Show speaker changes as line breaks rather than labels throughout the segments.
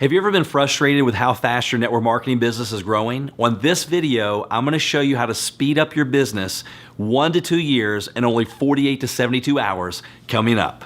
Have you ever been frustrated with how fast your network marketing business is growing? On this video, I'm going to show you how to speed up your business 1 to 2 years in only 48 to 72 hours coming up.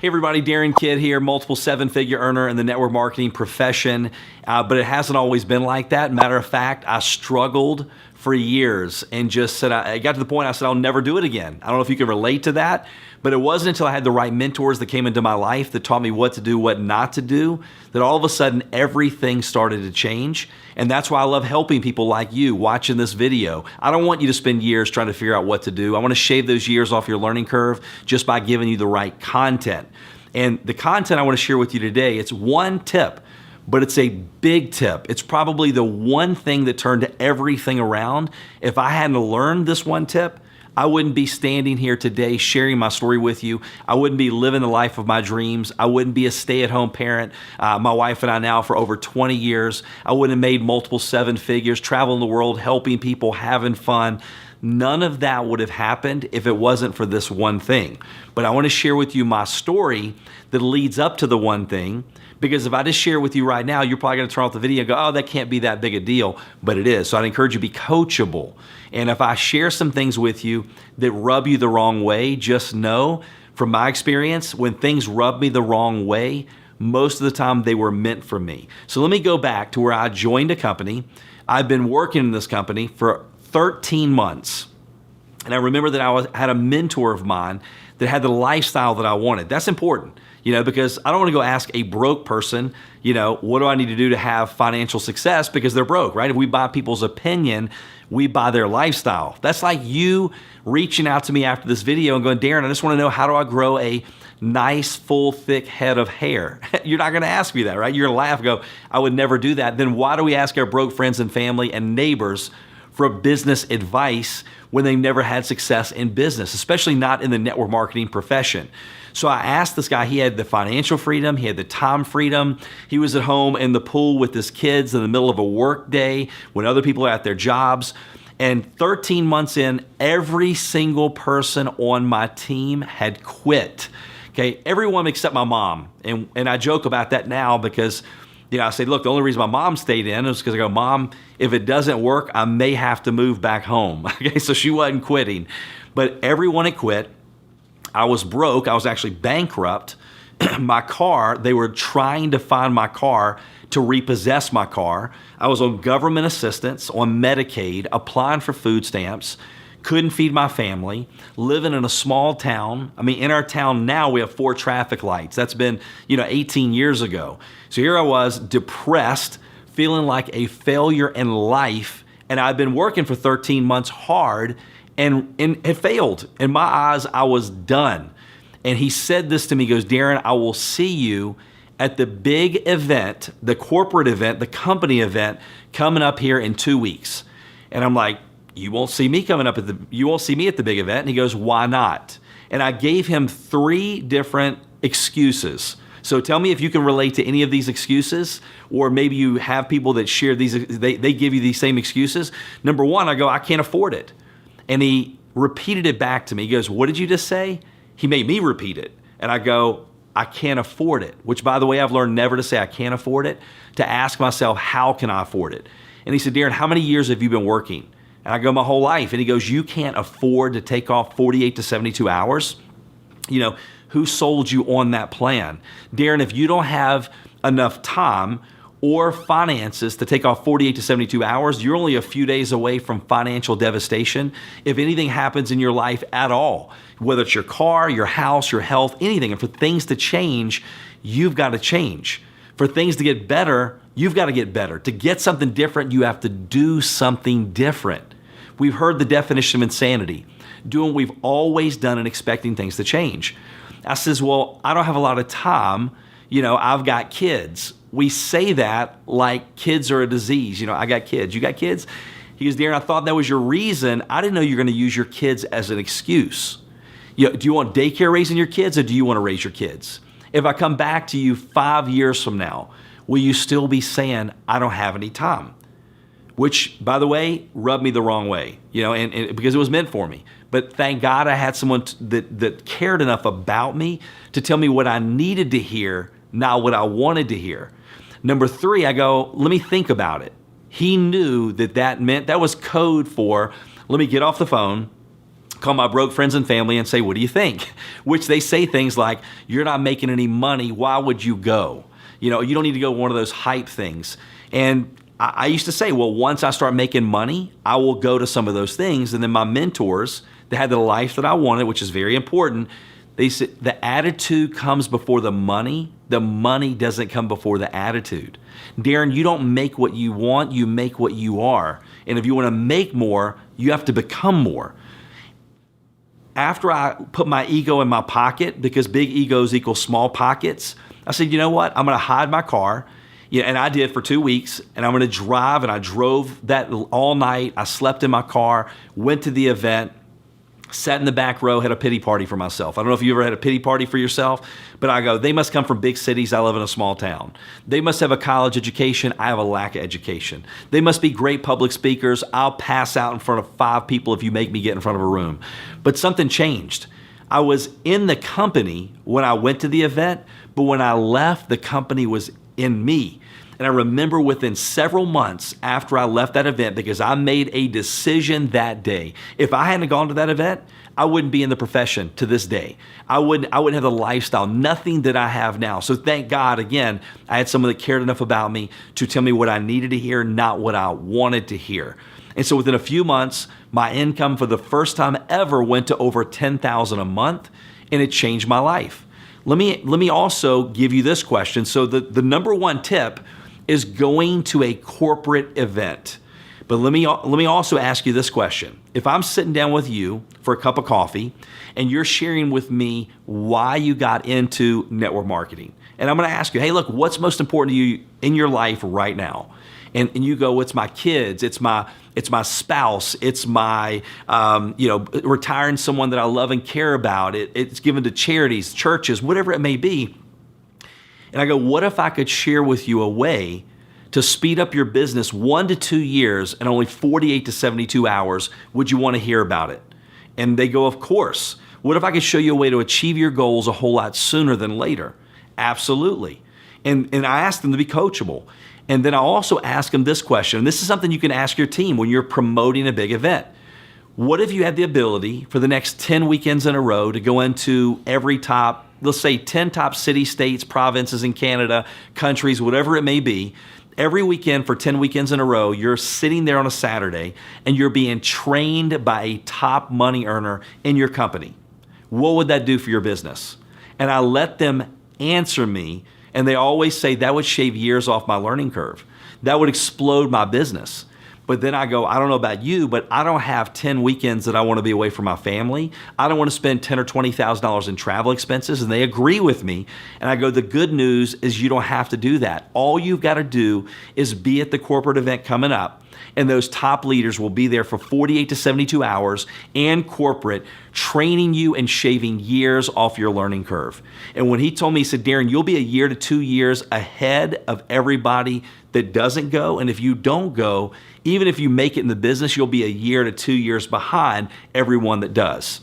Hey everybody, Darren Kidd here, multiple 7-figure earner in the network marketing profession, but it hasn't always been like that. Matter of fact, I struggled for years and just said, I got to the point I said, I'll never do it again. I don't know if you can relate to that, but it wasn't until I had the right mentors that came into my life that taught me what to do, what not to do, that all of a sudden everything started to change. And that's why I love helping people like you watching this video. I don't want you to spend years trying to figure out what to do. I want to shave those years off your learning curve just by giving you the right content. And the content I want to share with you today, it's one tip, but it's a big tip. It's probably the one thing that turned everything around. If I hadn't learned this one tip, I wouldn't be standing here today sharing my story with you. I wouldn't be living the life of my dreams. I wouldn't be a stay-at-home parent. My wife and I now for over 20 years. I wouldn't have made multiple 7 figures, traveling the world, helping people, having fun. None of that would have happened if it wasn't for this one thing. But I want to share with you my story that leads up to the one thing, because if I just share with you right now, you're probably going to turn off the video and go, oh, that can't be that big a deal, but it is. So I'd encourage you to be coachable. And if I share some things with you that rub you the wrong way, just know from my experience, when things rub me the wrong way, most of the time they were meant for me. So let me go back to where I joined a company. I've been working in this company for 13 months. And I remember that I had a mentor of mine that had the lifestyle that I wanted. That's important, because I don't want to go ask a broke person, what do I need to do to have financial success, because they're broke, right? If we buy people's opinion, we buy their lifestyle. That's like you reaching out to me after this video and going, Darren, I just want to know, how do I grow a nice, full, thick head of hair? You're not going to ask me that, right? You're going to laugh and go, I would never do that. Then why do we ask our broke friends and family and neighbors for business advice when they never had success in business, especially not in the network marketing profession? So I asked this guy, he had the financial freedom, he had the time freedom, he was at home in the pool with his kids in the middle of a work day when other people are at their jobs. And 13 months in, every single person on my team had quit. Okay, everyone except my mom. And I joke about that now because I say, look, the only reason my mom stayed in is because I go, Mom, if it doesn't work, I may have to move back home. Okay, so she wasn't quitting. But everyone had quit. I was broke. I was actually bankrupt. My car, they were trying to find my car to repossess my car. I was on government assistance, on Medicaid, applying for food stamps, couldn't feed my family, living in a small town. I mean, in our town now, we have 4 traffic lights. That's been, 18 years ago. So here I was, depressed, feeling like a failure in life, and I'd been working for 13 months hard, and it failed. In my eyes, I was done. And he said this to me, he goes, Darren, I will see you at the big event, the corporate event, the company event coming up here in 2 weeks. And I'm like, you won't see me you won't see me at the big event. And he goes, why not? And I gave him 3 different excuses. So tell me if you can relate to any of these excuses, or maybe you have people that share these, they give you these same excuses. Number 1, I go, I can't afford it. And he repeated it back to me. He goes, what did you just say? He made me repeat it. And I go, I can't afford it, which by the way, I've learned never to say I can't afford it, to ask myself, how can I afford it? And he said, Darren, how many years have you been working? And I go, my whole life. And he goes, you can't afford to take off 48 to 72 hours? Who sold you on that plan? Darren, if you don't have enough time or finances to take off 48 to 72 hours, you're only a few days away from financial devastation. If anything happens in your life at all, whether it's your car, your house, your health, anything, and for things to change, you've got to change. For things to get better, you've got to get better. To get something different, you have to do something different. We've heard the definition of insanity, doing what we've always done and expecting things to change. I says, well, I don't have a lot of time. I've got kids. We say that like kids are a disease. I got kids. You got kids? He goes, Darren, I thought that was your reason. I didn't know you were going to use your kids as an excuse. Do you want daycare raising your kids, or do you want to raise your kids? If I come back to you 5 years from now, will you still be saying, I don't have any time? which, by the way, rubbed me the wrong way, and because it was meant for me. But thank God I had someone that cared enough about me to tell me what I needed to hear, not what I wanted to hear. Number 3, I go, let me think about it. He knew that meant, that was code for, let me get off the phone, call my broke friends and family and say, what do you think? Which they say things like, you're not making any money, why would you go? You don't need to go one of those hype things. And I used to say, well, once I start making money, I will go to some of those things. And then my mentors that had the life that I wanted, which is very important, they said the attitude comes before the money. The money doesn't come before the attitude. Darren, you don't make what you want, you make what you are. And if you want to make more, you have to become more. After I put my ego in my pocket, because big egos equal small pockets, I said, you know what? I'm going to hide my car. And I did for 2 weeks, and I'm going to drive, and I drove that all night. I slept in my car, went to the event, sat in the back row, had a pity party for myself. I don't know if you ever had a pity party for yourself, but I go, they must come from big cities. I live in a small town. They must have a college education. I have a lack of education. They must be great public speakers. I'll pass out in front of 5 people if you make me get in front of a room. But something changed. I was in the company when I went to the event, but when I left, the company was in me. And I remember within several months after I left that event, because I made a decision that day. If I hadn't gone to that event, I wouldn't be in the profession to this day. I wouldn't have the lifestyle, nothing that I have now. So thank God, again, I had someone that cared enough about me to tell me what I needed to hear, not what I wanted to hear. And so within a few months, my income for the first time ever went to over $10,000 a month, and it changed my life. Let me also give you this question. So the number 1 tip is going to a corporate event. But let me also ask you this question. If I'm sitting down with you for a cup of coffee and you're sharing with me why you got into network marketing, and I'm going to ask you, hey, look, what's most important to you in your life right now? And you go, it's my kids, it's my spouse, it's my retiring someone that I love and care about. It's given to charities, churches, whatever it may be. And I go, what if I could share with you a way to speed up your business 1 to 2 years in only 48 to 72 hours? Would you want to hear about it? And they go, of course. What if I could show you a way to achieve your goals a whole lot sooner than later? Absolutely. And I asked them to be coachable. And then I also ask them this question. And this is something you can ask your team when you're promoting a big event. What if you had the ability for the next 10 weekends in a row to go into every top, let's say 10 top cities, states, provinces in Canada, countries, whatever it may be, every weekend for 10 weekends in a row, you're sitting there on a Saturday and you're being trained by a top money earner in your company. What would that do for your business? And I let them answer me, and they always say that would shave years off my learning curve. That would explode my business. But then I go, I don't know about you, but I don't have 10 weekends that I want to be away from my family. I don't want to spend $10,000 or $20,000 in travel expenses. And they agree with me. And I go, the good news is you don't have to do that. All you've got to do is be at the corporate event coming up. And those top leaders will be there for 48 to 72 hours and corporate, training you and shaving years off your learning curve. And when he told me, he said, Darren, you'll be a year to 2 years ahead of everybody that doesn't go. And if you don't go, even if you make it in the business, you'll be a year to 2 years behind everyone that does.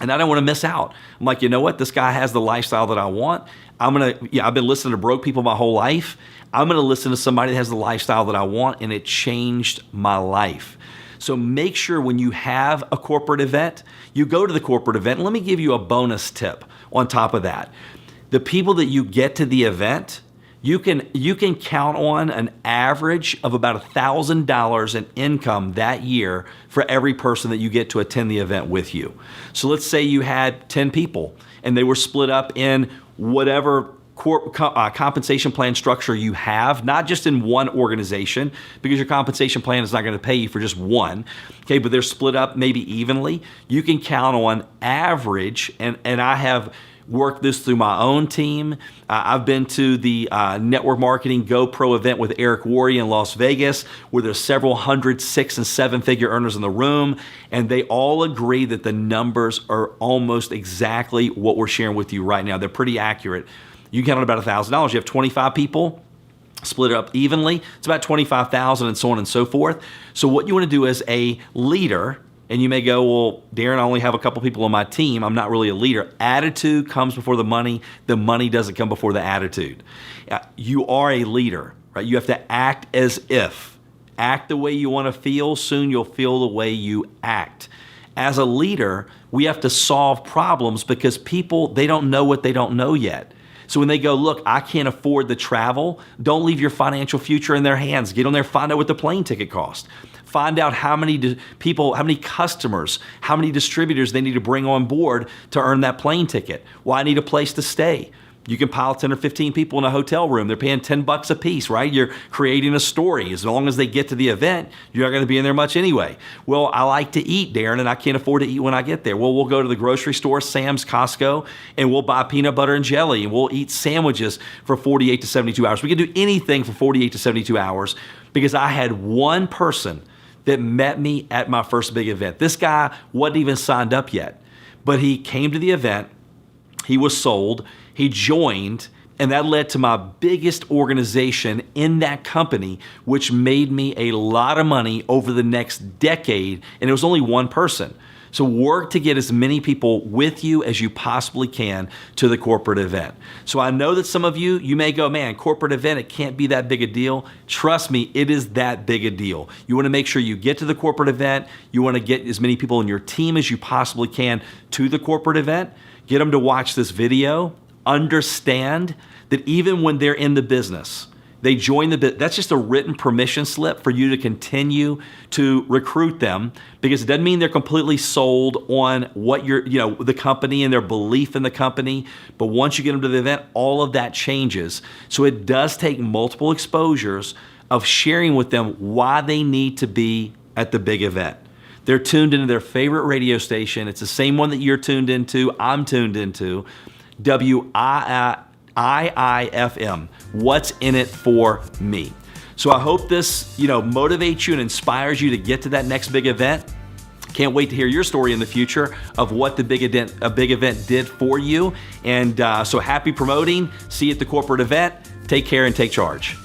And I don't want to miss out. I'm like, you know what? This guy has the lifestyle that I want. I've been listening to broke people my whole life. I'm going to listen to somebody that has the lifestyle that I want, and it changed my life. So make sure when you have a corporate event, you go to the corporate event. Let me give you a bonus tip on top of that. The people that you get to the event, you can count on an average of about $1,000 in income that year for every person that you get to attend the event with you. So let's say you had 10 people and they were split up in whatever compensation plan structure you have, not just in one organization, because your compensation plan is not going to pay you for just one, okay, but they're split up maybe evenly. You can count on average, and I have worked this through my own team. I've been to the Network Marketing GoPro event with Eric Worre in Las Vegas, where there's several hundred 6- and 7-figure earners in the room, and they all agree that the numbers are almost exactly what we're sharing with you right now. They're pretty accurate. You count on about $1,000. You have 25 people, split it up evenly. It's about 25,000 and so on and so forth. So what you want to do as a leader, and you may go, well, Darren, I only have a couple people on my team. I'm not really a leader. Attitude comes before the money. The money doesn't come before the attitude. You are a leader, right? You have to act as if. Act the way you want to feel. Soon you'll feel the way you act. As a leader, we have to solve problems because people, they don't know what they don't know yet. So when they go, look, I can't afford the travel, don't leave your financial future in their hands. Get on there, find out what the plane ticket costs. Find out how many people, how many customers, how many distributors they need to bring on board to earn that plane ticket. Well, I need a place to stay. You can pile 10 or 15 people in a hotel room. They're paying $10 a piece, right? You're creating a story. As long as they get to the event, you're not going to be in there much anyway. Well, I like to eat, Darren, and I can't afford to eat when I get there. Well, we'll go to the grocery store, Sam's, Costco, and we'll buy peanut butter and jelly, and we'll eat sandwiches for 48 to 72 hours. We can do anything for 48 to 72 hours because I had one person that met me at my first big event. This guy wasn't even signed up yet, but he came to the event. He was sold. He joined, and that led to my biggest organization in that company, which made me a lot of money over the next decade, and it was only one person. So work to get as many people with you as you possibly can to the corporate event. So I know that some of you may go, man, corporate event, it can't be that big a deal. Trust me, it is that big a deal. You want to make sure you get to the corporate event. You want to get as many people in your team as you possibly can to the corporate event. Get them to watch this video. Understand that even when they're in the business, they join the business. That's just a written permission slip for you to continue to recruit them, because it doesn't mean they're completely sold on what the company and their belief in the company. But once you get them to the event, all of that changes. So it does take multiple exposures of sharing with them why they need to be at the big event. They're tuned into their favorite radio station. It's the same one that you're tuned into, I'm tuned into. WIIFM. What's in it for me? So I hope this, motivates you and inspires you to get to that next big event. Can't wait to hear your story in the future of what a big event did for you. And so happy promoting. See you at the corporate event. Take care and take charge.